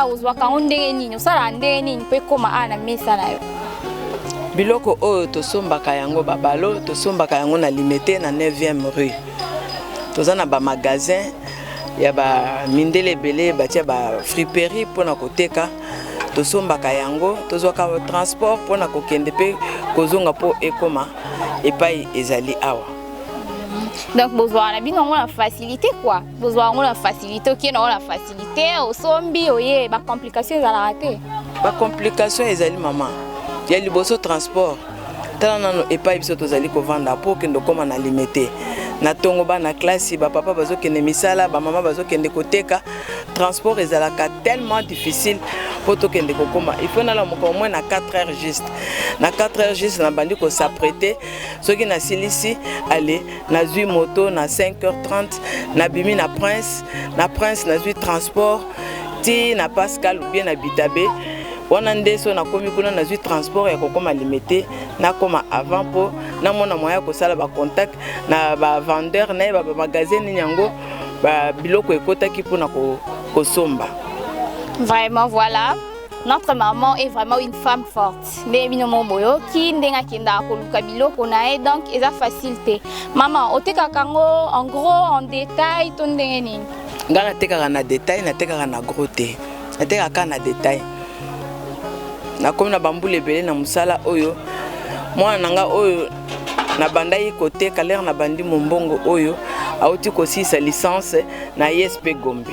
Uzwaka ndenge nini osala ndenge nini pe koma ana mesa na yo. Biloko oyo tosombaka yango babalo tosombaka yango na limité na 9e rue. Tozana ba magasin ya ba mindele belé batia ba friperie pona koteka tosombaka yango tozwaka transport pona kokende pe kozonga po ekoma epai ezali awa. Donc besoin na bino ngona facilité quoi. Besoin ngona facilité OK na ngona facilité osombi oye ba complications za la raté. Ba complications ezali maman. Ya liboso transport. Tala nano epai biso tozali ko vanda po kendo koma na limité. Na tongo ba na classe ba papa bazo kende misala ba mama bazo kende koteka transport ezalaka tellement difficile pour to kende kokoma. Il faut na la moko au moins na 4 heures juste. Na 4 heures juste na bandi ko s'apprêter soki na silisi aller na zui moto na 5h30 na bimi na prince na zui transport ti na Pascal ou bien na Bitabe wana ndeso na komi kuna na zui transport ya kokoma limité na koma avant po na mona moya ko sala ba contact na ba vendeur na ba magasin nyango ba biloko ekotaki pona ko somba. Vraiment voilà. Notre maman est vraiment une femme forte. Ndebino moboyo ki ndenga kenda ko luka biloko na e donc eza facilité. Maman, oteka kango en gros en détail ton ndenge nini? Ngana teka na détail na teka na gros te. Na teka na détail. Na komi na bambule belé na musala oyo. Mwana nanga oyo na bandai côté kalère na bandi mombongo oyo auti ko sa licence na ISP Gombe.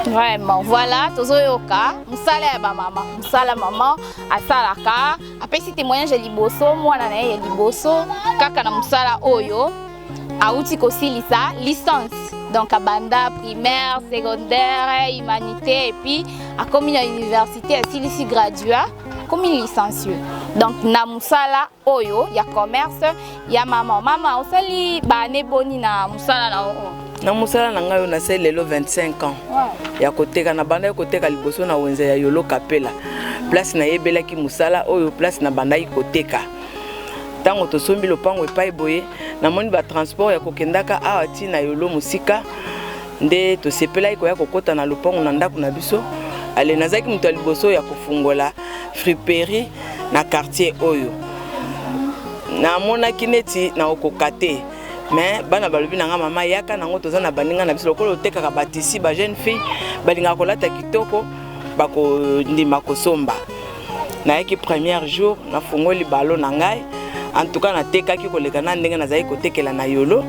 Vraiment, voilà, tozoyoka, musala ya ba mama, musala maman, asalaka, apesi témoignage ya liboso, mwana na ya liboso, kaka na musala oyo, auti kosilisa licence. Donc à banda primaire, secondaire, humanité et puis à commis à l'université, à silisi graduat, comme licencieux. Donc na musala oyo, ya commerce, ya maman. Maman, osali ba ne boni na musala na oyo. Na musala na ngayo na sel lelo 25 ans. Ya koteka na banda koteka liboso na wenze ya Yolo Kapela. Place na yebela ki musala oyo place na banda koteka. Tango to sombi lopango epai boye na moni ba transport ya kokendaka awa ti na Yolo musika nde to sepela iko ya kokota na lopango na ndako na biso. Ale nazaki muto liboso ya kofungola friperie na quartier oyo. Na mona kineti na okokate. Mais bana balobi nanga mama yaka nango toza na baninga na biso lokolo tekaka batisi ba jeune fille balinga kolata kitoko bako ndima kosomba na yaki premier jour na fungoli balo na ngai en tout cas na tekaki koleka na ndenge nazali kotekela na Yolo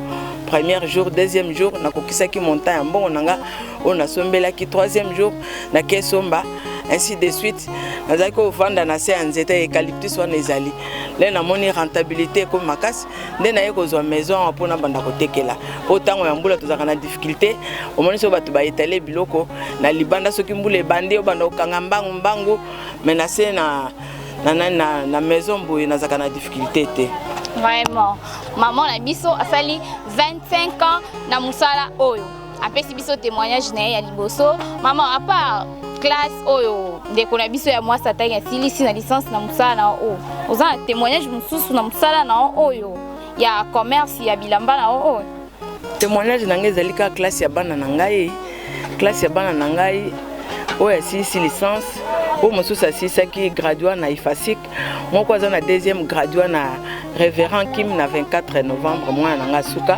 premier jour deuxième jour na kokisaki montagne mbongo nanga on na sombelaki troisième jour na kesomba ainsi de suite nazali ko vanda na se nzete eucalyptus wana ezali le na moni rentabilité comme makasi nde na yeko zo maison pona banda kotekela otango ya mbula tozaka na difficulté o moni so batu ba étaler biloko na libanda soki mbula ebande obanda okanga mbangu menacé na maison boye nazaka na difficulté te. Vraiment maman na biso asali 25 ans na musala oyo apesi biso témoignage na ya liboso maman à part classe oyo ndeko na biso ya mwasa tangi ya silisi na licence na musala na o oza témoignage mususu na musala na oyo ya commerce ya bilamba na oyo témoignage na ngai ezalika classe ya bana na ngai oyo ya silisi licence o mususu asisaki graduat na IFASIC moko aza na deuxième graduat na révérend Kim na 24 novembre mwana na nga suka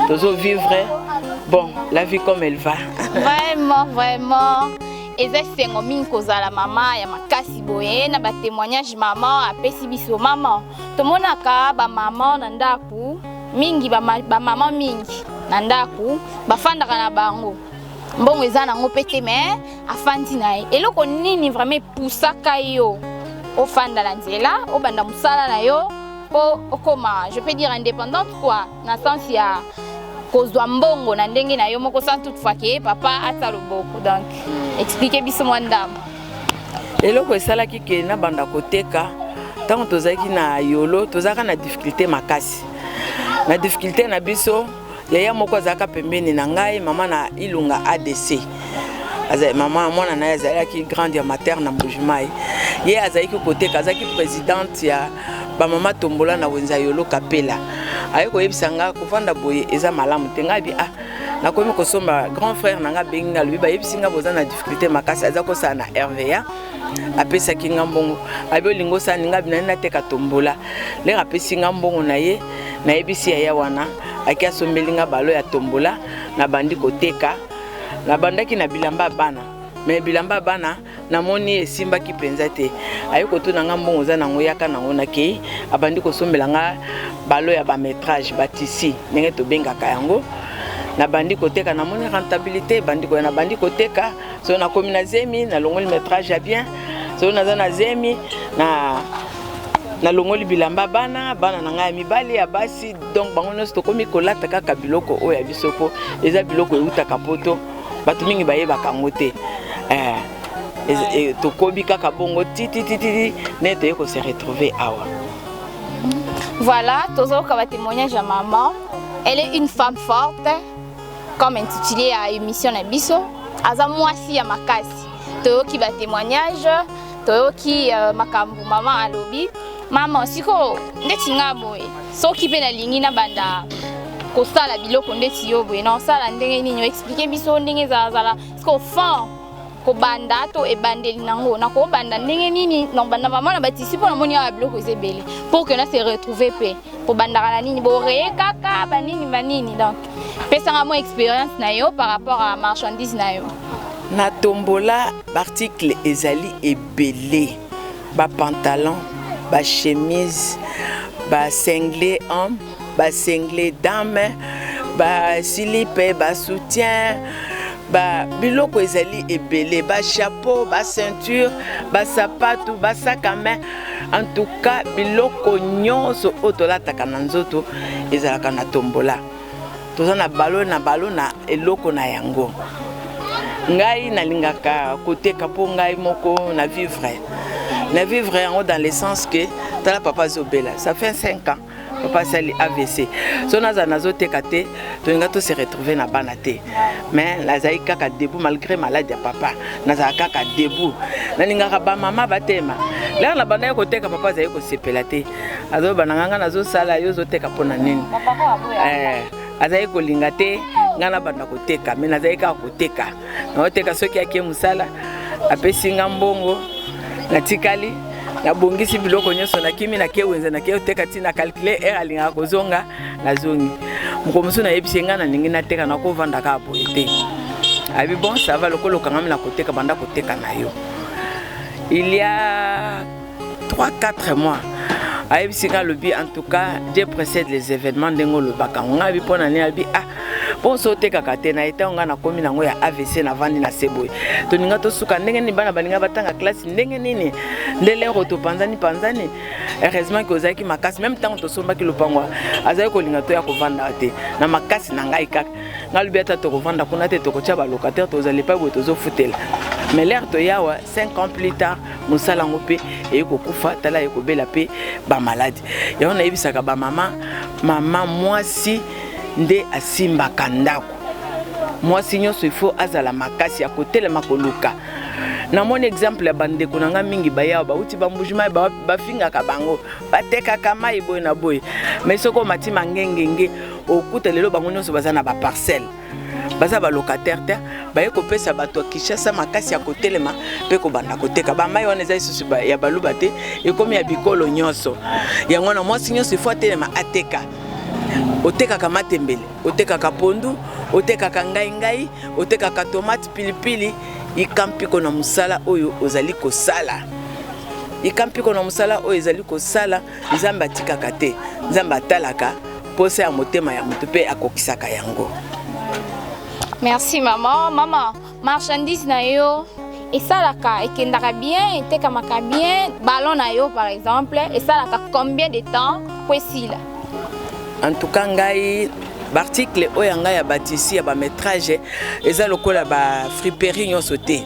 tozo vivre bon la vie comme elle va. Vraiment eza sengo mingi kozala mama ya makasi boye na ba témoignage maman apesi biso maman tomonaka ba maman na ndaku mingi ba maman mingi na ndaku bafandaka na bango mbongo eza nango pete mais afandi na ye eloko nini vraiment pusaka yo ofanda na nzela obanda musala na yo po okoma je peux dire indépendante quoi na sens ya kozwa mbongo na ndenge na yo moko sans toutefois que papa atalo boko donc expliquer biso mwanda eloko esalaki ke na banda koteka tango tozaki na Yolo tozaka na difficulté makasi na difficulté na biso yaya moko azaka pembeni na ngai mama na Ilunga ADC azai mama mwana na azalaki grande ya materne na Mbujimai ye azalaki koteka azaki présidente ya ba mama tombola na wenza Yolo Kapela ayeko yebisanga kuvanda boye eza malamu te ngabi nakomi kosomba grand frère nanga benga lui ba yebisinga boza na difficulté makasi aza ko sa na RVA apesaki nga mbongo abi olingo sa ninga binani nateka tombola le apesi nga mbongo na ye na yebisi ya wana akia sombelinga balo ya tombola na bandi koteka na bandaki na bilamba bana mais bilamba bana namoni esimba ki penza te ayiko to nanga mbongo za nango yaka nango nakei abandi kosombela nga balo ya ba métrage batisi ndenge to bengaka yango na bandi koteka namoni rentabilité bandi ko na bandi koteka so na komi na zemi na longoli métrage ya bien so na za na zemi na longoli bilamba bana nanga ya mibali ya basi donc bango nyonso tokomi kolata kaka biloko oyo ya biso po eza biloko eutaka poto bato mingi bayebaka ngo te tokobi kaka bongo titi ne toye ko se retrouver awa. Voilà, tozoka ba témoignage à maman. Elle est une femme forte, comme intitulé à émission na biso. Aza mwasi ya makasi. Toyoki ba témoignage, toyoki makambu maman alobi. Maman siko ndeti ngabo soki pe na lingi na banda kosala biloko ndeti yo boye na sala ndenge nini expliquer biso ndenge zala siko fond ko banda to e bandeli nango na ko banda ndenge nini na banda maman na batisi po na moni ya biloko ezebele pour que na se retrouver pe po banda kana nini bo reye kaka banini donc pesa nga mo expérience na yo par rapport à marchandise na yo na tombola article ezali ebele ba pantalon ba chemise ba singlet homme ba singlet dame ba silipe ba soutien ba biloko ezali ebele ba chapeau ba ceinture ba sapato ba sac à main en tout cas biloko nyonso otolataka na nzoto ezalaka na tombola toza na balo na eloko na yango ngai nalingaka koteka po ngai moko na vivre yango dans le sens que tala papa zobela ça fait 5 ans papa sali AVC so nazo teka te tolinga to se retrouver na bana te mais nazai kaka debout malgré maladie ya papa nazaka kaka debout nalingaka ba mama batema là la bana ko teka papa zai ko sepela te azo bananga nazo sala yo zo teka pona nini azai ko linga te ngana banda ko teka mais nazai kaka ko teka na teka soki ake musala apesi ngambongo na tikali na bongisi biloko nyonso na kimi na kewenza na keoteka tina calculer alinga kozonga na zongi mukomusu na yebisi ngana ningi na teka na ko vanda ka boete abi bon ça va lokolo kangami na koteka banda koteka na yo il y a 3-4 mois ayebisi nga lobi en tout cas Dieu précède les événements ndengo lo bakanga bi pona ne abi bon sauter kakate na eta nga na komi nango ya AVC na vandi na seboy to ninga to suka ndenge ni bana balinga batanga classe ndenge nini ndele roto panzani heureusement que ozaki makasi même temps to somba ki lopangwa azali ko linga to ya ko vanda te na makasi na ngai kaka ngalubi ata to ko vanda kuna te to ko tia ba locataire to zali pa bo to zo futela mais l'air to yawa 5 ans plus tard musala ngope e ko kufa tala e ko bela pe ba malade ya ona yebisaka ba mama mwasi nde asimbaka ndako mwasi nyonso il faut azala makasi ya kotelema koluka na mon exemple ya bandeko nanga mingi bayawa bauti bambujima bafingaka bango batekaka mai boye na boye mais soko matima ngengenge okuta lelo bango nyonso baza na ba parcelle baza ba locataire te baye kopesa bato Kinshasa makasi ya kotelema pe ko banda koteka ba mai wana ezali susu ya baluba te ekomi ya bikolo nyonso yango na mwasi nyonso il faut telema ateka otekaka matembele otekaka pondu otekaka ngai otekaka tomate pilipili ikampiko na musala oyo ozali kosala ikampiko na musala oyo ezali kosala nzambe atikaka te nzambe atalaka posa ya motema ya moto pe akokisaka yango. Merci maman marchandise na yo esalaka ekendaka bien etekamaka bien ballon na yo par exemple esalaka combien de temps po esila? En tout cas ngai article oyo ngai ya batisi ya ba métrage eza lokola ba friperie nyonso te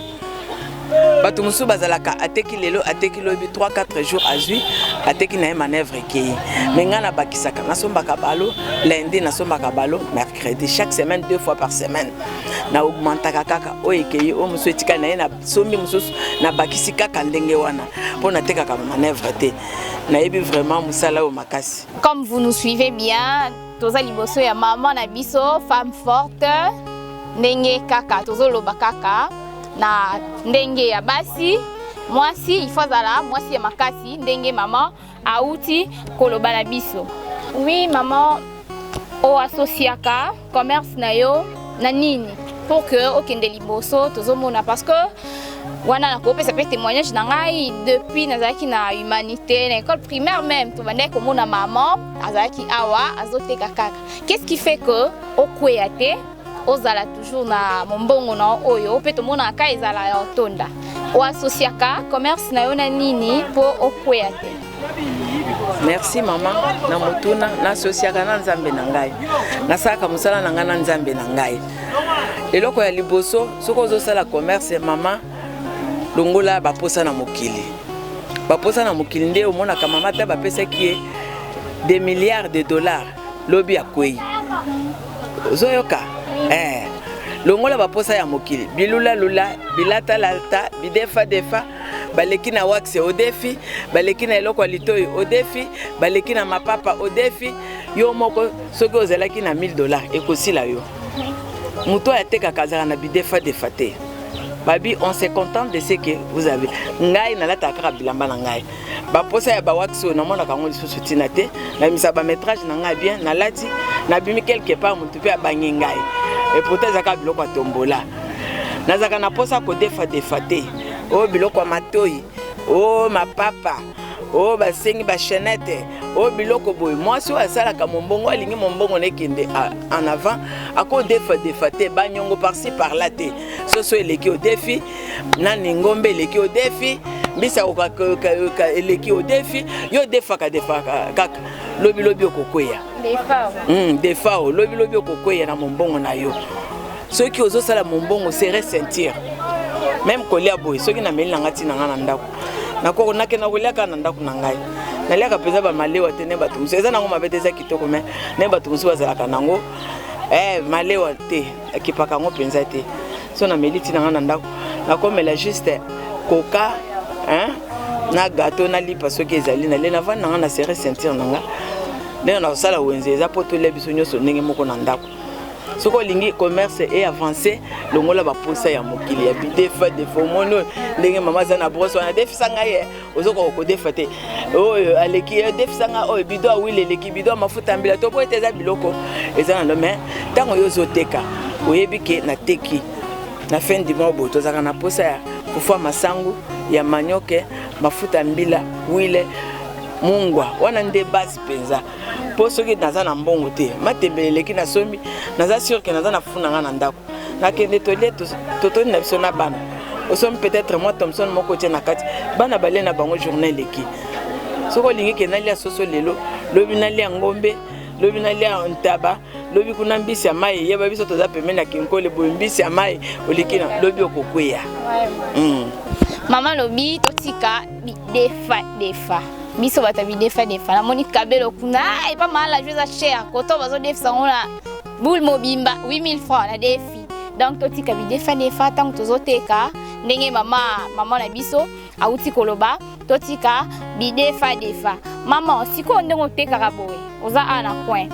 bato musu bazalaka ateki lelo ateki lobi 3-4 jours azui ateki na manœuvre ki mais ngana bakisaka nasombaka balo lundi nasombaka balo mercredi chaque semaine 2 fois par semaine na augmentaka kaka oyo ekei o musu etika na ye na sombi mususu na bakisi kaka ndenge wana po na tekaka manœuvre te na yebi vraiment musala o makasi. Comme vous nous suivez bien, toza liboso ya maman na biso femme forte ndenge kaka tozoloba kaka na ndenge ya basi mwasi ifazala mwasi ya makasi ndenge maman auti koloba na biso. Oui maman o associaka commerce na yo na nini pour que okende liboso tozomona parce que wana nakopesa pe témoignage na ngai depuis nazalaki na humanité na école primaire même to bande komona maman azalaki awa azoteka kaka. Qu'est-ce qui fait que okweya te ozala toujours na mombongo na oyo pe tomona ka ezala ya otonda o associaka commerce na yo na nini po okweya te? Merci maman na motuna na associaka na nzambe na ngai nasaka musala na ngai na nzambe na ngai eloko ya liboso soko ozosala commerce maman longola baposa na mokili nde omonaka mama ta bapesaki ye des milliards de dollars lobi ya kwei ozoyoka longola baposa ya mokili bilula lula bilata lalta bidefa defa baleki na wax odefi baleki na eloko litoyi odefi baleki na mapapa odefi yo moko soki ozalaki na $1000 ekosila yo muto atekaka azala na bidefa defa te babi on se contente de ce que vous avez ngai na lata kaka bilamba na ngai baposa ya bawax na mona kango lisusu tina te na misa ba métrage na ngai bien na lati na bimi quelque part mutu pe abangi ngai et pourtant zaka biloko tombola nazaka na posa ko defa te o biloko matoi o mapapa o basengi ba chaînette o biloko boy mwasi asala ka mombongo alingi mombongo nekende en avant ako defa te banyongo par-ci par-là te soso eleki au défi nani ngombe eleki au défi mbisa eleki au défi yo defaka kaka lobi okokweya defa lobi okokweya na mombongo na yo soki ozosala mombongo c'est ressentir même kolia boy soki na meli nanga tina ngana ndako nakoko nakena kolia kana ndako na ngai naliaka peza ba malewa te ne bato musu eza nango mabete eza kitoko me ne bato musu bazalaka nango malewa te akipaka ngo penza te so na meli tina ngana ndako nakomela juste coca na gâteau na lipa soki ezali na le na vana ngana se ressentir nanga ndenge na kosala wenze eza po tolia biso nyonso ndenge moko na ndako soko lingi commerce et avancé longola baposa ya mokili ya bidefa defo mono ndenge mama za na brosse wana defisa ngai ozoko ko defa te oyo aleki defisa ngai oyo bido awile leki bido mafuta mbila to po eteza biloko eza na mais tango yo zoteka oyebi ke na teki na fin du mois boto zaka na posa ya kufua masangu ya manyoke mafuta mbila wile mungwa wana nde basi penza po soki naza na mbongo te matembeleleki na sombi naza sûr que naza na funa nga na ndako nakende tolie totoni na biso na bana osomi peut-être moi Thompson moko tie na kati bana balie na bango journée leki soko olingi ke nalia soso lelo lobi nalia ngombe lobi nalia ntaba lobi kuna mbisi ya mai yeba biso toza pembeni na kinkole boye mbisi ya mai olikina lobi okokweya mama lobi totika defa biso bata bidefa na moni kabelo kuna pas mal la jeu cher koto bazo defsa ngona boule mobimba 8000 francs na defi donc totika bidefa tant tozoteka ndenge mama na biso auti koloba totika bidefa mama siko ndenge oteka kaboye oza ana coin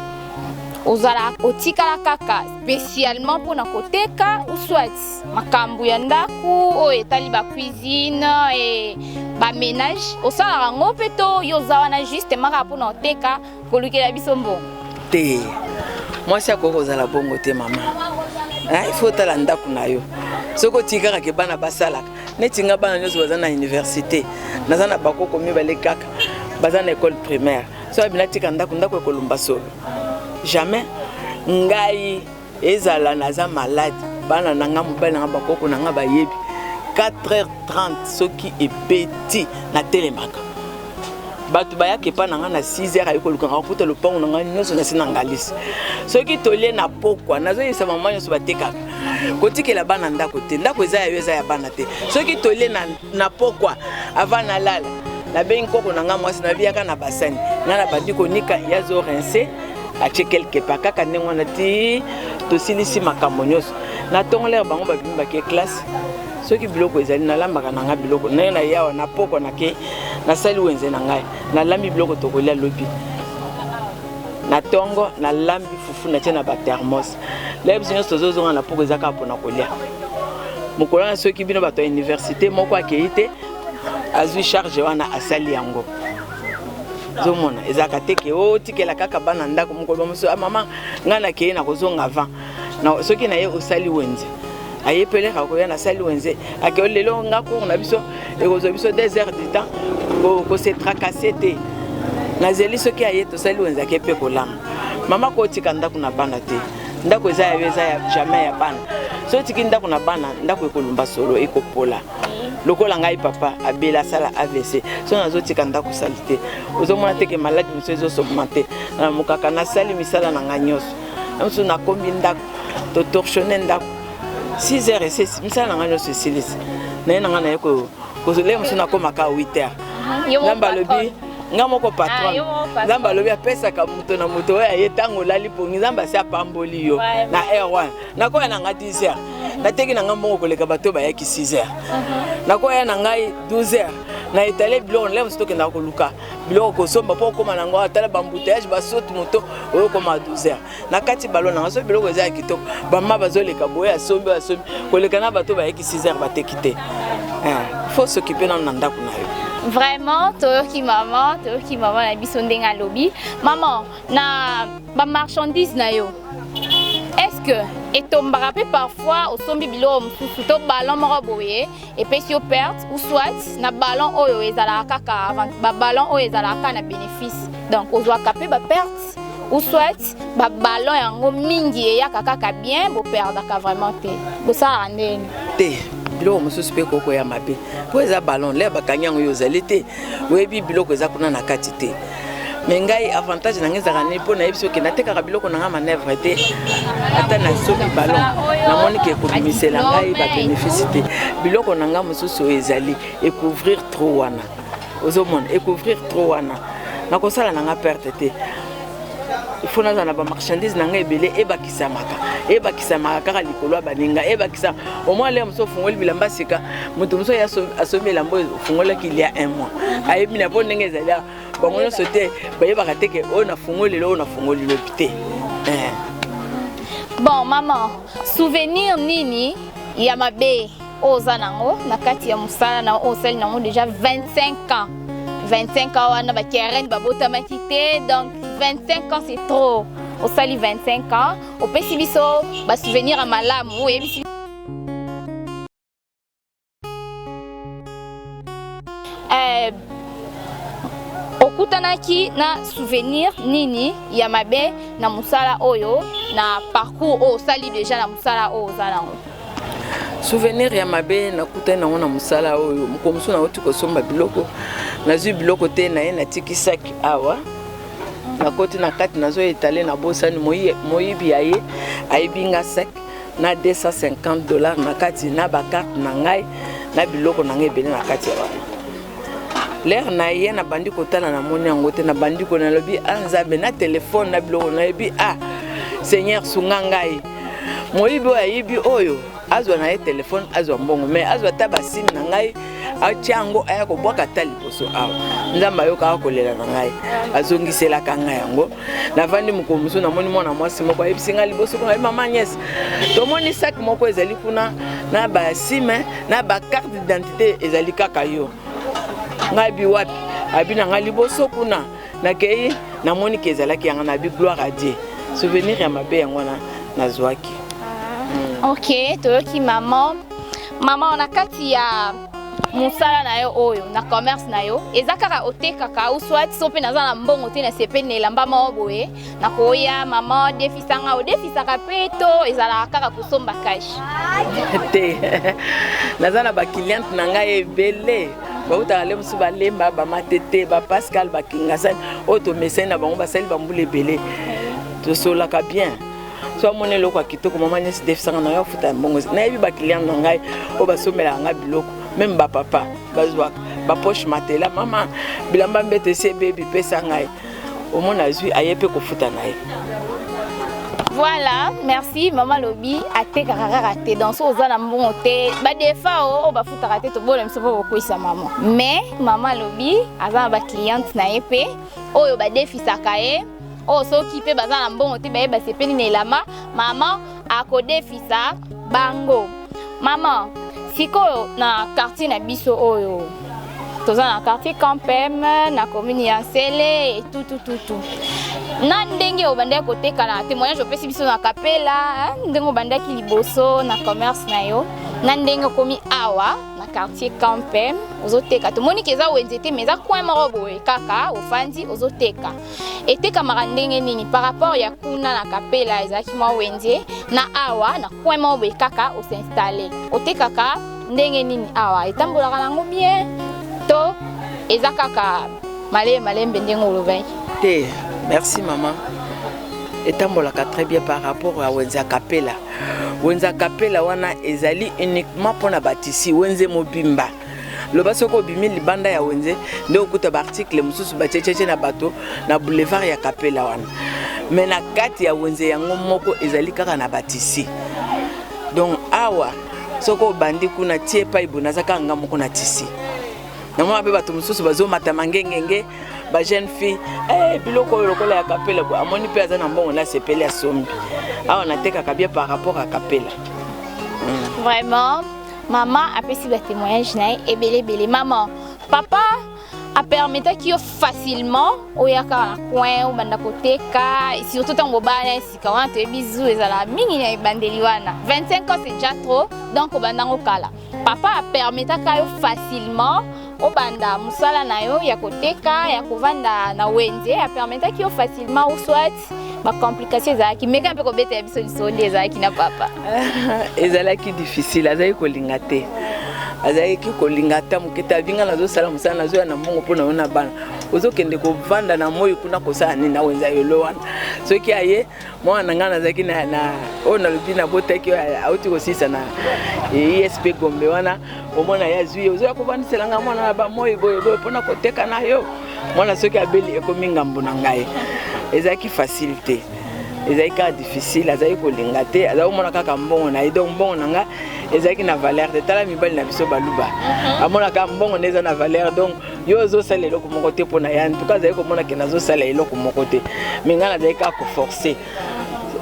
ozala otika la kaka spécialement pour na koteka ou soit makambu ya ndaku o etali ba cuisine et ba ménage osala ngo peto yo zawana juste maka pour na oteka kolukela biso mbongo te moi si akoko ozala bongo te mama il faut tala ndaku na yo soko tika ke bana basalaka netinga bana nyoso baza na université naza na bakoko mibale kaka baza na école primaire so abina tika ndaku ekolumba solo jamais ngai ezala naza malade bana nanga mobali nanga bakoko nanga bayebi 4h30 soki ebeti na telemaka bato bayaki pa nanga na 6h ayekoluka nga kuta lopango nanga nyonso na sina ngalisi soki tolie na pokwa nazoyisa mama nyonso batekaka kotikela bana ndako te ndako eza ya yo eza ya bana te soki tolie na pokwa avant nalala nabengi koko nanga mwasi nabiaka na basani nga na bandi konika yazo rince atie quelque part kaka ndenge wana ti tosilisi makambo nyonso na ntongolere bango babimi bake classe soki biloko ezali nalambaka nanga biloko naye na yawa na poko nake nasali wenze na ngai nalambi biloko tokolia lobi tongo na lambi fufu na tena ba thermos lebe zinyo tozozonga na poko ezaka pona kolia mokola na soki bino bato université moko akeite azui charge wana asali yango zomona ezaka teke o tikela kaka bana ndako mokolo bamoso mama ngana keye na kozonga avant na soki na ye osali wenze ayepele kakoya na sali wenze ake lelo ngako na biso ekozo biso 2 heures du temps ko se tracasser te na zeli soki aye to sali wenze ake pe kolanga mama ko tika ndako na bana te ndako eza ya jamais ya bana so tiki ndako na bana ndako ekolumba solo ekopola lokola ngai papa abela sala AVC so nazo tika ndako salite ozomona teke maladi muso ezo s'augmenter na mukaka na sali misala na nganyoso amso na kombi ndako to torchonner ndako 6 heures et 6 misala na nganyoso silisi na nga na yeko kozole muso na komaka 8 heures namba lobi nga moko patron nzamba lobi apesaka moto na moto oyo aye ntango olali pongi nzamba asi apamboli yo na R1 nakoya na nga 10 heures nateki na nga mbongo koleka bato bayaki 6 heures nakoya na ngai 12 heures na etale biloko leo mosi tokenda koluka biloko kosomba mpo okoma na ngo atala bambuteyage basote moto oyo okoma 12 heures na kati balo na nga so biloko eza ya kitoko bama bazoleka boye asombi koleka na bato bayaki 6 heures bateki te faut s'occuper na ndako na yo. Vraiment, toyoki maman na biso ndenga lobi. Maman, na ba marchandise na yo. Est-ce que etombaka pe parfois au sombi bilo mususu to ballon moko boye et puis si o perte ou soit na ballon oyo ezalaka kaka avant ba ballon oyo ezalaka na bénéfice. Donc ozwa kapé ba perte ou soit ba ballon yango mingi ya kaka bien bo perdre ka vraiment te. Bo ça ndeni. Te. Biloko mosusu pe koko ya mabe po eza ballon le bakanyango yo zali te oyebi biloko eza kuna na kati te me ngai avantage na ngai ezaka nini mpo nayebi soki natekaka biloko na ngai manevre te ata na soki ballon namoni ke ekobimisela ngai babénéfice te biloko na ngai mosusu ezali ekouvrir trop wana ozomona ekouvrir trop wana nakosala na ngai perte te il faut naza na ba marchandise na ngai ebele ebakisamaka kaka likolo ya baninga ebakisa au moins le moso fungoli bilamba sika moto moso ya asombi lambo fungolaki il y a 1 mois ayebi na po ndenge ezali bango nyonso te bayebaka teke oyo na fungoli lelo oyo na fungoli lobi te. Bon maman, souvenir nini ya mabe oza nango na kati ya musala na osali nango déjà 25 ans 25 ans wana bakiarene babotamaki te donc 25 ans c'est trop. Au sali 25 ans, au pesibiso, ba souvenir à malamu, et okutanaki na souvenir nini ya mabe na musala oyo na parcours o sali déjà na musala o zalango. Souvenir ya mabe nakutana nango na musala oyo mukomusu na oti kosomba biloko nazwi biloko te na ye natiki saki awa na koti na kati nazo étaler na bosani moyibi aye ayibinga sec na $250 na kati na ba carte na ngai na biloko na ngai bele na kati wana l'air na ye na bandi kotala na moni yango te na bandi ko na lobi anzabe na téléphone na biloko na yebi Seigneur sunga ngai moyibi ayibi oyo azwa na ye téléphone azwa mbongo mais azwa taba sim na ngai atiango aya ko bwaka tali poso awa nzamba yoka kolela na ngai azongisela kanga yango na vandi mukomuso na moni mwana mwasi moko ayibisinga liboso ko mama Agnès to moni sac moko ezali kuna na ba sim na ba carte d'identité ezali kaka yo ngai bi wapi abina ngai liboso kuna na kei na moni ke ezalaki yanga na bi gloire à Dieu souvenir ya mabe yango na zwaki. OK, toyoki maman na kati ya musala na yo oyo na commerce na yo ezakaka otekaka ou soit sope naza na mbongo te na sepe nelamba moko boye na koya mama defisanga odefisaka pe to ezalaka kaka kosomba cash te naza na ba cliente na ngai ebele bautaka le mosusu balemba bamatete bapascal bakingasani oyo tomesani na bango basali bambula ebele tosolaka bien so amoni eloko ya kitoko mama Agnès defisanga na yo afuta mbongo nayebi ba client na ngai oyo basomelaka ngai biloko même ba papa bazwaka ba poche matela mama bilamba mbete se baby pesa ngai omona azwi ayepe kofuta na ye. Voilà, merci maman lobi ateka kaka te dans so za mbongo te ba defa o ba futa te to bole msopo koisa maman mais maman lobi azana ba client na yepe oyo ba defisaka ye o soki pe baza na mbongo te bayeba sepeli na elama maman akodefisa bango. Maman sikoyo na quartier na biso oyo toza na quartier Campem na commune ya Nsele et tout na ndenge obanda koteka na témoignage opesi biso na kapela ndenge obandaki liboso na commerce na yo na ndenge komi awa na quartier Campem ozoteka tomoni keza wenzete meza coin moko boye kaka ofandi ozoteka eteka maka ndenge nini par rapport ya kuna na kapela ezaki mwa wenze na awa na coin moko boye kaka osinstaller otekaka ndenge nini awa etambolaka nango bien to eza kaka malembe ndenge olobaki te. Merci maman. Etambolaka très bien par rapport à wenza kapela. Wenza kapela wana ezali uniquement pour na batisi wenze mobimba. Loba soko bimi libanda ya wenze nde okuta ba article mususu ba checheche na bato na boulevard ya kapela wana. Mais na kati ya wenze yango moko ezali kaka na batisi. Donc awa soko bandi kuna tie pa ibonazaka ngamoko na tisi. Na mwa pe bato mususu bazo matamangengenge ba jeune fille biloko lokola ya kapela amoni pe azana mbongo la sepeli ya sombi awa nateka kabia par rapport à kapela. Vraiment maman a pesi ba témoignage na ebele maman papa a permettre ki yo facilement oyaka na coin ou banda koteka surtout tango bana sika wana te bizu ezala mingi na ibandeli wana 25 ans c'est déjà trop donc banda ngokala papa a permettre ka yo facilement obanda musala na yo ya koteka ya kovanda na wenze a permettre ki yo facilement ou soit ba complication ezalaki meka mpe kobeta ya biso lisoli ezalaki na papa ezalaki difficile azali kolinga te azalaki kolinga ta moketa binga nazosala musala nazoya na mbongo mpona yo na bana ozokende kovanda na moi kuna kosala nini na wenza yolo wana soki aye mwana nanga nazalaki na oyo nalobi nabotaki auti kosisa na ISP Gombe wana omona ya zwi ozoya kovandiselanga mwana na bamoi boye mpona koteka na yo mwana soki abeli ekomi ngambo na ngai ezalaki facile te ezalaki kaka difficile azalaki kolinga te azalaki komona kaka mbongo na ye donc mbongo na nga ezalaki na valeur te tala mibali na biso baluba amonaka mbongo neza na valeur donc yo ozosala eloko moko te mpona ya ntuka azalaki komona ke nazosala eloko moko te me ngai nazalaki kaka koforce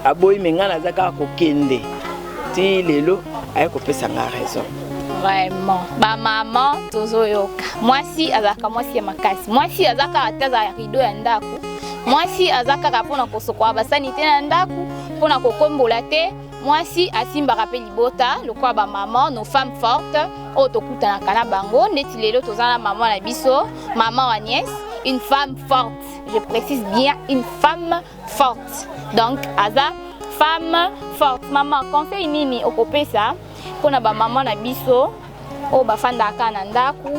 aboyi me ngai nazalaki kaka kokende ti lelo aye kopesa nga raison. Vraiment ba maman tozoyoka mwasi azaka mwasi ya makasi mwasi azaka ataza ya rido ya ndako mwasi azaka kapona kosokwa basani te na ndako pona kokombola te mwasi asimbaka pe libota lokwa ba maman nos femmes fortes o tokutana kana bango neti lelo tozana maman na biso maman Agnès une femme forte je précise bien une femme forte donc aza femme forte maman conseil nini okopesa pona ba maman na biso o bafandaka na ndako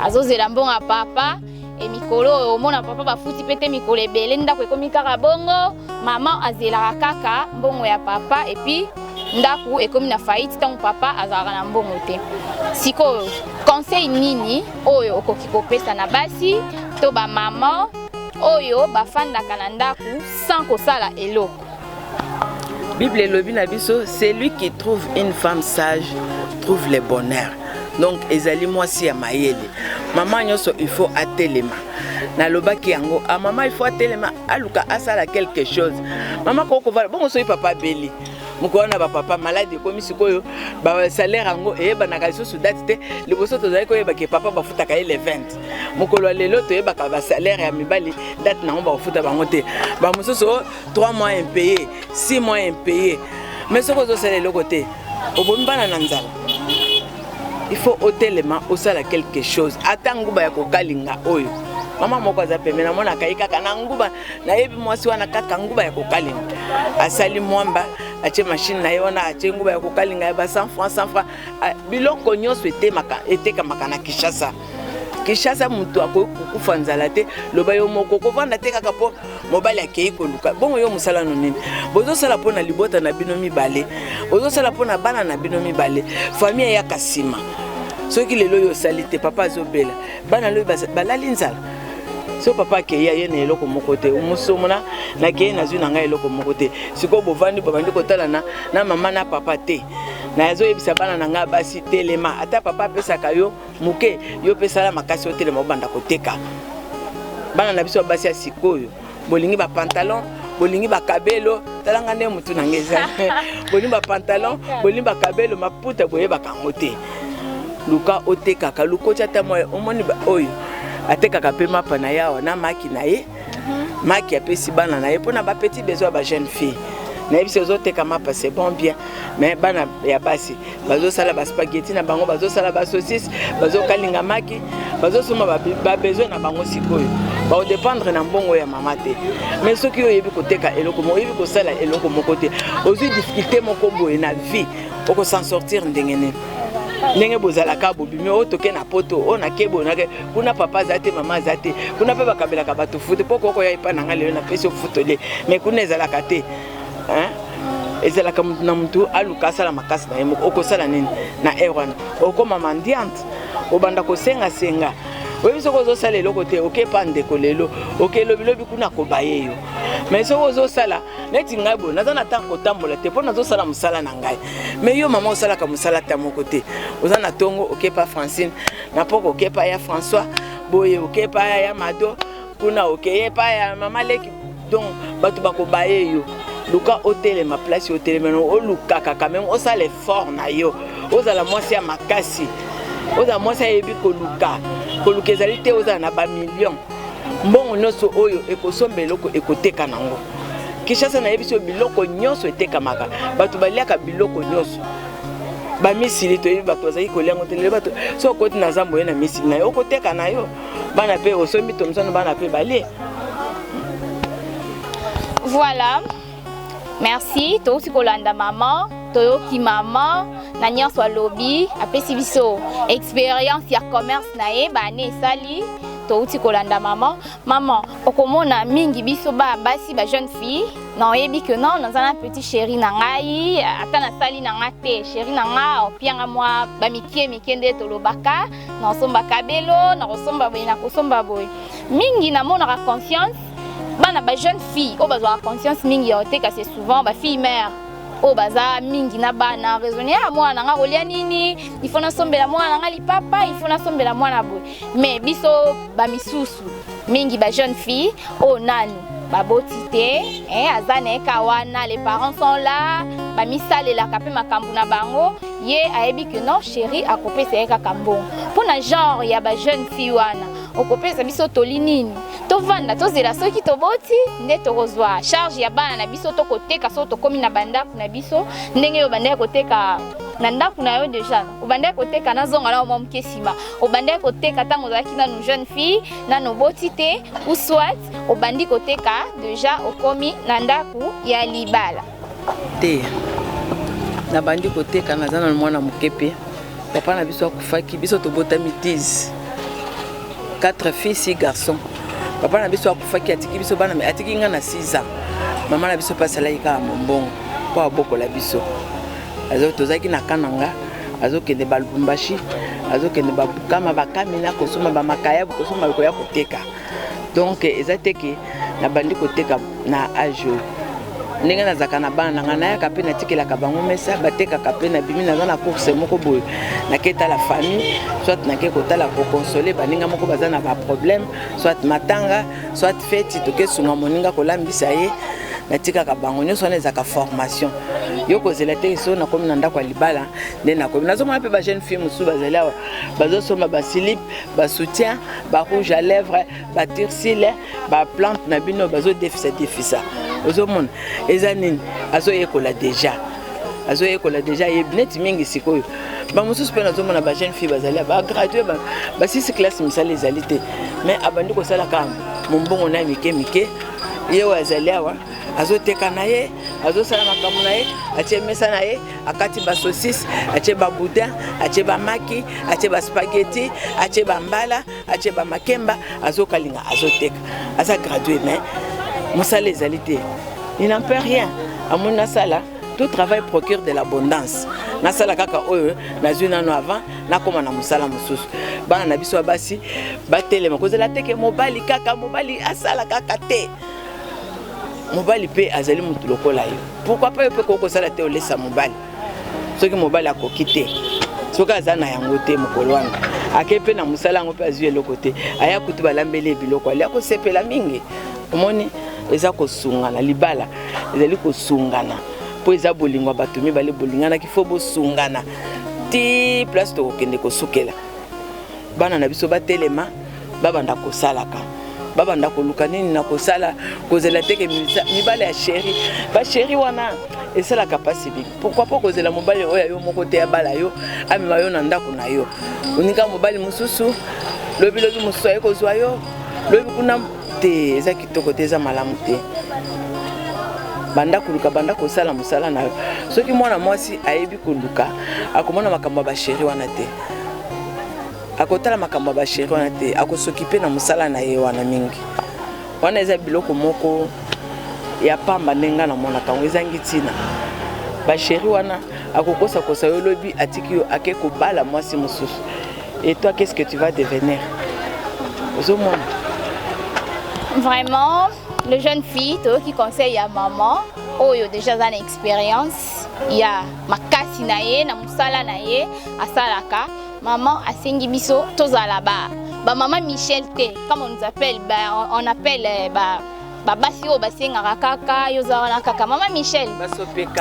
azozela mbonga papa e mikolo omona papa bafuti pete mikolo ebele ndako ekomi kaka bongo maman azelaka kaka mbongo ya papa et puis ndako ekomi na faillite tango papa azalaka na mbongo te sikoyo conseil nini oyo okoki kopesa na basi to ba maman oyo bafandaka na ndako sans kosala eloko? Bible elobi na biso celui qui trouve une femme sage trouve le bonheur. Donc ezali mwasi ya mayele maman nyoso il faut atelema na lobaki yango a maman il faut atelema aluka asala quelque chose maman koko vala bongo soyi papa beli mukona ba papa malade komi sikoyo ba salaire yango eyebanaka lisusu date te liboso tozali koyeba ke papa bafutaka ye le 20 mukolo lelo toyebaka ba salaire ya mibali date nango bafuta bango te ba mususu 3 mois impayé 6 mois impayé mais soko zosala eloko te obomi bana na nzala. Il faut hôtellement osala quelque chose atanguba ya kokalinga oyo mama moko za pembe na mona kai kaka na nguba na yebi mwasi wana kaka nguba ya kokalinga asali mwamba ache machine na yona ache nguba ya kokalinga ya ba 100 francs biloko nyonso eteka makana Kishasa mutu akokufa nzala te loba yo moko kovanda te kaka po mobali akei koluka bongo yo musala no nini bozo sala pona libota na bino mibale bozo sala pona bana na bino mibale famille ya kasima soki lelo yo salite papa azobela bana lo balali nzala so papa ke ya yene eloko moko te umusomona na ke na zuna ngai eloko moko te siko bovandi bobandi kotala na mama na papa te na yazo yebisa bana na nga basi telema ata papa pesaka yo muke yo pesala makasi o telema banda koteka bana na biso basi ya sikoyo bolingi ba pantalon bolingi ba kabelo talanga ne mutu na ngeza bolingi ba pantalon bolingi ba kabelo maputa boye ba kangote luka otekaka lukocha ta moyo omoni ba oyo atekaka pe mapa na yawa na maki na ye maki apesi bana na ye pona ba petit besoin ba jeune fille na biso zoteka mapa c'est bon bien mais bana ya basi bazo sala ba spaghetti na bango bazo sala ba saucisse bazo kalinga maki bazo soma ba besoin na bango sikoyo ba dépendre na mbongo ya mama te mais soki oyebi koteka eloko mo oyebi kosala eloko moko te ozwi difficulté moko boye na vie oko s'en sortir ndengene ndenge bozalaka bobimi o toke na poto o na kebo na kuna papa zate mama zate kuna pe bakabelaka bato futu poko ko ya ipana ngale na pesi futole mais kuna ezalaka te ezalaka na mutu aluka sala makasi na yemo okosala nini na erwana okoma mandiante obanda kosenga senga oyebi soko ozosala eloko te okepa ndeko lelo okelobilobi kuna kobaye yo mais soko ozosala neti ngai bo naza na ntango kotambola te mpo nazosala mosala na ngai mais yo mama osalaka mosala ta moko te oza na ntongo okepa Francine na poko okepa ya François boye okepa ya Mado kuna okepa ya mama Leki donc bato bakobaye yo luka otelema place otelemeno olukaka quand même osala effort na yo ozala mwasi ya makasi oza mwasi ayebi koluka ezali te ozala na ba million mbongo nyonso oyo ekosomba eloko ekoteka nango Kinshasa nayebi so biloko nyonso etekamaka bato baliaka biloko nyonso bamisili toyebi bato bazali kolia ngo te bato so okoti na zambo ye na misili na yo okoteka na yo bana pe osombi tomsano bana pe balie. Voilà. Merci, tosi kolanda maman, toyoki maman, na nyonso alobi, apesi biso expérience ya commerce na ye bane sali, tosi kolanda maman. Maman, okomona mingi biso ba basi ba jeune fille, na oyebi que non, dans un petit chéri na ngai, ata na sali na ngate, chéri na nga, opianga mwa ba mikie nde tolobaka, na osomba kabelo, na osomba boy na kosomba boy. Mingi na mona conscience. Bana ba jeune fille o bazwa conscience mingi ya oteka c'est souvent ba fille mère o baza mingi na bana raisonner à moi na nga kolia nini il faut na sombela mwana nga li papa il faut na sombela mwana boy mais biso ba misusu mingi ba jeune fille o nanu ba botité azane kawana les parents sont là ba misale la kapé makambu na bango ye ayebi que non chérie akopesa eka kambo pona genre ya ba jeune fille wana okopesa biso tolinini tovanda tozela soki toboti nde tokozwa charge ya bana na biso tokoteka so tokomi na bandaku na biso ndenge yo bandai koteka na ndaku na yo déjà obandai koteka na zonga na mwa mkesima obandai koteka tango ozalaki nanu jeune fille nanu boti te ou soit obandi koteka déjà okomi na ndaku ya libala te na bandi koteka naza na mwana mokepe papa na biso akufaki biso tobotami 10 4 filles 6 garçons papa na biso akufaki atiki biso bana atiki nga na 6 ans mama na biso pasala ika mbongo po abokola biso azo tozaki na kananga azo kende balubumbashi azo kende babukama bakami na kosoma ba makaya kosoma koya koteka donc ezateke na bandi koteka na âge ndenge nazaka na bana nga nayaka pe natikelaka bango mesa batekaka pe na bimi naza na course moko boye naketa la famille soit nake kotala koconsoler baninga moko baza na ba problème soit matanga soit fête toke sunga moninga kolambisa ye natikaka bango nyonso wana ezaka formation yo kozela te so na komi na ndako ya libala nde nakomi nazomona pe ba jeune fille mosusu bazali awa bazosomba ba slip ba soutien ba rouge à lèvres ba tirsile ba plante na bino bazodefisa ozomona eza nini azoyekola déjà yebineti mingi sikoyo bamosusu mpe nazomona ba jeune fille bazali bagradué ba 6 classe misala ezali te mais abandi kosala kaka mombongo na mike ye oyo azali awa azoteka na ye azosala makambo na ye atie mesa na ye akati ba saucisse atie ba boudin atie ba maki atie ba spaghetti atie ba mbala atie ba makemba azokalinga azoteka aza gradué mais mosala ezali te il n'en peut rien amoni nasala tout travail procure de l'abondance nasala kaka oyo nazwi nano avant nakoma na mosala mosusu bana na biso basi batelema kozela teke mobali kaka mobali asala kaka te mobali pe azali mutu lokola yo pourquoi pas pe kokosala te olesa mobali soki mobali akoki te soki aza na yango te mokolo wana ake pe na mosala yango pe azwi eloko te aya kutu balambeli biloko ali akosepela mingi omoni eza kosungana libala ezali kosungana po eza bolingo bato mibale bolingana ki fo bosungana ti place to kokende kosukela bana na biso batelema babanda kosalaka babanda koluka nini na kosala kozela teke mibale ya chéri ba chéri wana esalaka pasi biki pourquoi pas kozela mobali oyo yo moko te ya bala yo amema yo na ndako na yo unika mobali mususu lobi mususu aye kozwa yo lobi kuna te eza kitoko te eza malamu te banda koluka banda kosala mosala na yo soki mwana mwasi ayebi koluka akomona makambo ya basheri wana te akotala makambo ya basheri wana te akosokipe na mosala na ye wana mingi wana eza biloko moko ya pamba nenga na mona kango ezangi ntina basheri wana akokosa kosa yo lobi atiki yo ake kobala mwasi mosusu et toi qu'est-ce que tu vas devenir ozomona vraiment le jeune fille qui conseille à maman oh yo déjà une expérience il y a makasi na ye na musala na ye asalaka maman asengi biso tozala ba maman Michel te comme on nous appelle on appelle basi o basengaka kaka yo zawana kaka maman Michel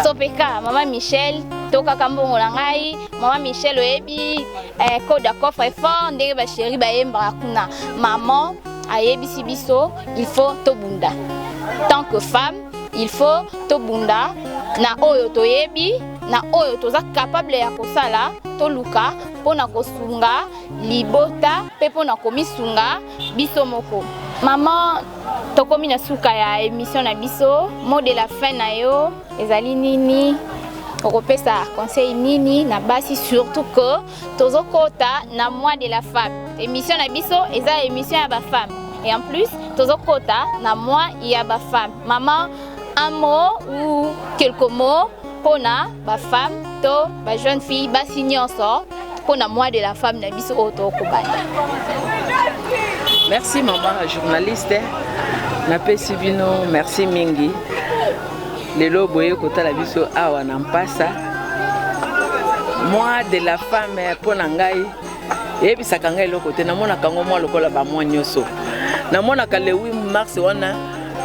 sopeka maman Michel toka kambongo na ngai maman Michel oyebi code à coffre fort ndenge ba chéri ba yemba kuna maman ayebisi biso il faut tobunda tant que femme il faut tobunda na oyo toyebi na oyo toza capable ya kosala toluka pona kosunga libota pe pona komisunga biso moko maman tokomi na suka ya émission na biso mot de la fin na yo ezali nini okopesa conseil nini na basi surtout que tozokota na mois de la femme émission na biso eza émission ya ba femme et en plus tozokota na mois ya ba femme maman un mot ou quelques mots pona ba femme to ba jeune fille basi nyonso pona mois de la femme na biso oto kobanda. Merci maman la journaliste napesi bino merci mingi lelo boye kotala biso awa na mpasa mois de la femme pona ngai yebisaka ngai eloko te namonaka ngo mwa lokola ba mwa nyonso namonaka le 8 mars wana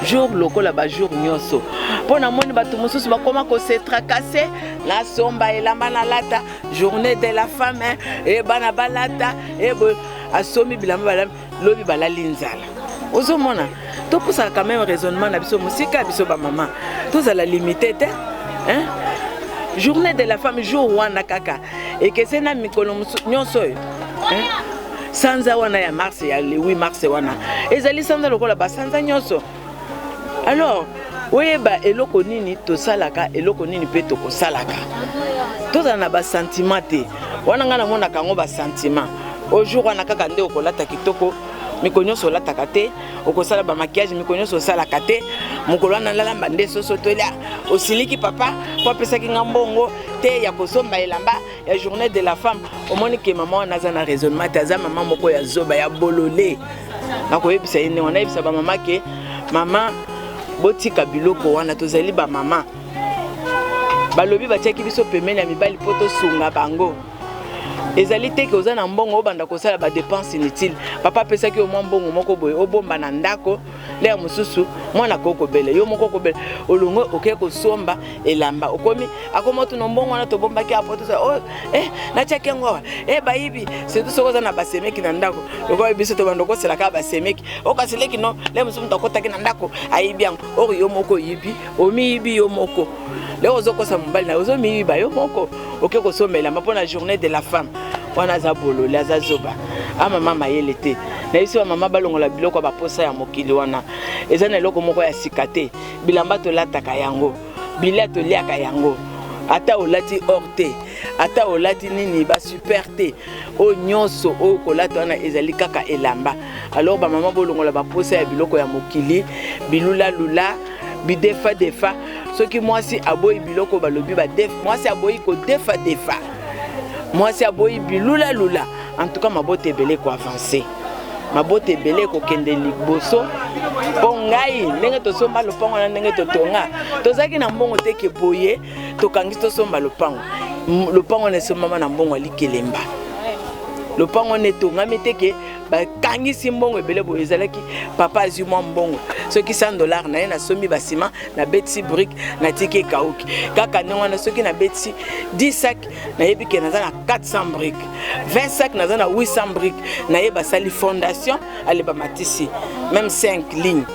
jour lokola ba jour nyonso pona moni bato mosusu bakoma ko se tracasser la somba elamba na lata journée de la femme e bana balata e bo asomi bilamba balami lobi balali nzala ozomona topusa quand même raisonnement na biso musika biso ba maman tozala limité te hein journée de la femme jour wana kaka et que c'est na mikolo nyonso hein sanza wana ya mars ya le 8 mars wana ezali sanza lokola ba sanza nyonso alors oyeba eloko nini tosalaka eloko nini pe tokosalaka tozala na ba sentiment te wana ngana mona kango ba sentiment au jour wana kaka nde okolata kitoko mikonyoso lataka te okosala ba maquillage mikonyoso salaka te mokolo wana lalamba nde soso tolia osiliki papa po pesaki ngambongo te ya kosomba elamba ya journée de la femme omoni ke maman naza na raisonnement te aza maman moko ya zoba ya bolole nakoyebisa ine wana yebisa ba mama ke mama botika biloko wana tozali ba mama balobi batiaki biso pembeni ya mibali po tosunga bango ezali te ke oza na mbongo obanda kosala ba dépense inutile papa pesaki au moins mbongo moko boye obomba na ndako lea mosusu mwana koko bele yo moko kobele olongo oke kosomba elamba okomi akomoto no mbongo na to bombaki apoto sa oh na tiaki ngo bayibi c'est tout sokoza na basemeki na ndako loko biso to bando kosela ka basemeki okaseleki no lea mosusu mtakotaki na ndako ayibi yango ori yo moko yibi omiyibi yo moko leo ozokosa mbali na ozomiyiba yo moko oke kosomba elamba pona journée de la femme wana za bolole za zoba ama mama yele te na biso ba mama balongola biloko ba posa ya mokili wana eza na eloko moko ya sikate bilamba to lataka yango bilato liaka yango ata olati orte ata olati nini ba super te o nyonso o kolata wana ezali kaka elamba alors ba mama bolongola ba posa ya biloko ya mokili bilula lula bidefa defa soki mwasi aboyi biloko balobi ba def mwasi aboyi ko defa defa mwasi aboyi bilula lula en tout cas mabote ebele ko avancer mabote ebele ko kende liboso po ngai ndenge tosomba lopango na ndenge totonga tozaki na mbongo te ke boye tokangi tosomba lopango ne somba na mbongo likelemba lopango netongami te ke bakangisi mbongo ebele boye ezalaki papa azwi mwa mbongo soki $100 na ye nasombi basima na beti brick na tiki ekauki kaka ndenge wana soki na beti 10 sac nayebi ke naza na 400 brick 20 sac naza na 800 brick naye basali fondation aleba matisi même 5 lignes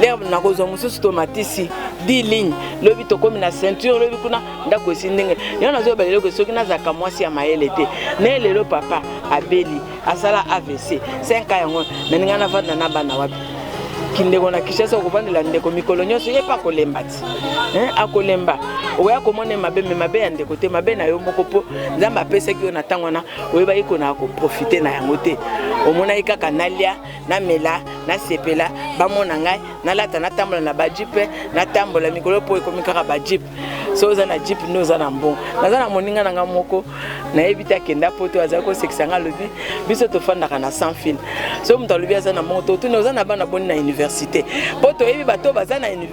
l'herbe na kozo mususu to matisi 10 lignes lobi to komi na ceinture lobi kuna ndako esindenge yo nazo balelo ko soki nazaka mwasi ya mayele te ne lelo papa abeli asala AVC 5 ans yango naninga na vanda na bana wapi kindeko na kishasa okuvandela ndeko mikolo nyonso ye pa kolemba ti akolemba oya komone mabe ya ndeko te mabe na yo moko po nzambe apesaki yo na ntango wana oyeba ye kona koprofite na yango te omona ye kaka nalia namela nasepela bamona ngai nalata natambola na bajipe natambola mikolo po ekomi kaka bajipe so oza na jipe nde oza na mbongo naza na moninga na nga moko nayebi te akenda po to azali kosekisa nga alobi biso tofandaka na sans fil so moto alobi aza na mbongo totuni oza na bana boni na université po toyebi bato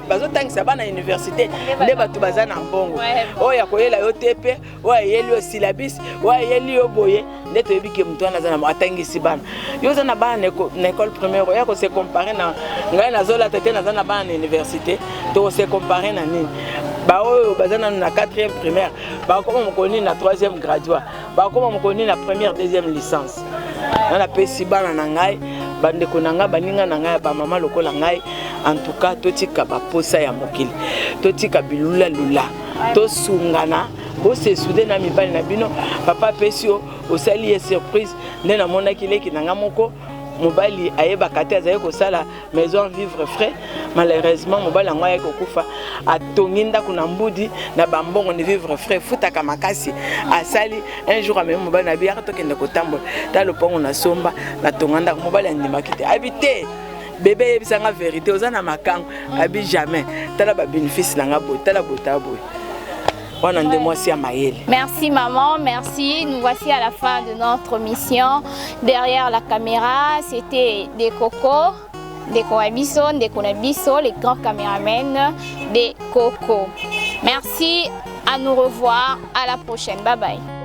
bazotangisa bana université nde bato baza na mbongo oyo akoyela yo te mpe oyo ayeli yo syllabus oyo ayeli yo boye nde toyebi ke moto wana aza na atangisi bana yo oza na bana na école primaire oya kose compare na ngai nazolata te naza na bana na université tokose compare na nini baoyo baza na 4e primaire bakoma mokoni na 3e graduat bakoma mokoni na 1e 2e licence nana pesi bana na ngai bandeko na ngai baninga na ngai bamama lokola ngai en tout cas totika baposa ya mokili totika bilula lula tosungana bose soude na mibali na bino papa pesi yo osali ye surprise nde namonaki leki na nga moko mobali ayebaka te azali kosala maison vivre frais malheureusement mobali yango ayaki kokufa atongi ndako na mbudi na bambongo ni vivre frais futaka makasi asali un jour amemi mobali na biaka tokende kotambola ta lopango na somba natonga ndako mobali andimaki te abi te bebe yebisanga vérité oza na makango abi jamais tala babénéfice na nga boye tala bota boye. Merci maman, merci. Nous voici à la fin de notre mission. Derrière la caméra, c'était des Coco, des Koabiso, des Konabiso, les grands caméramens des Coco. Merci, à nous revoir, à la prochaine. Bye bye.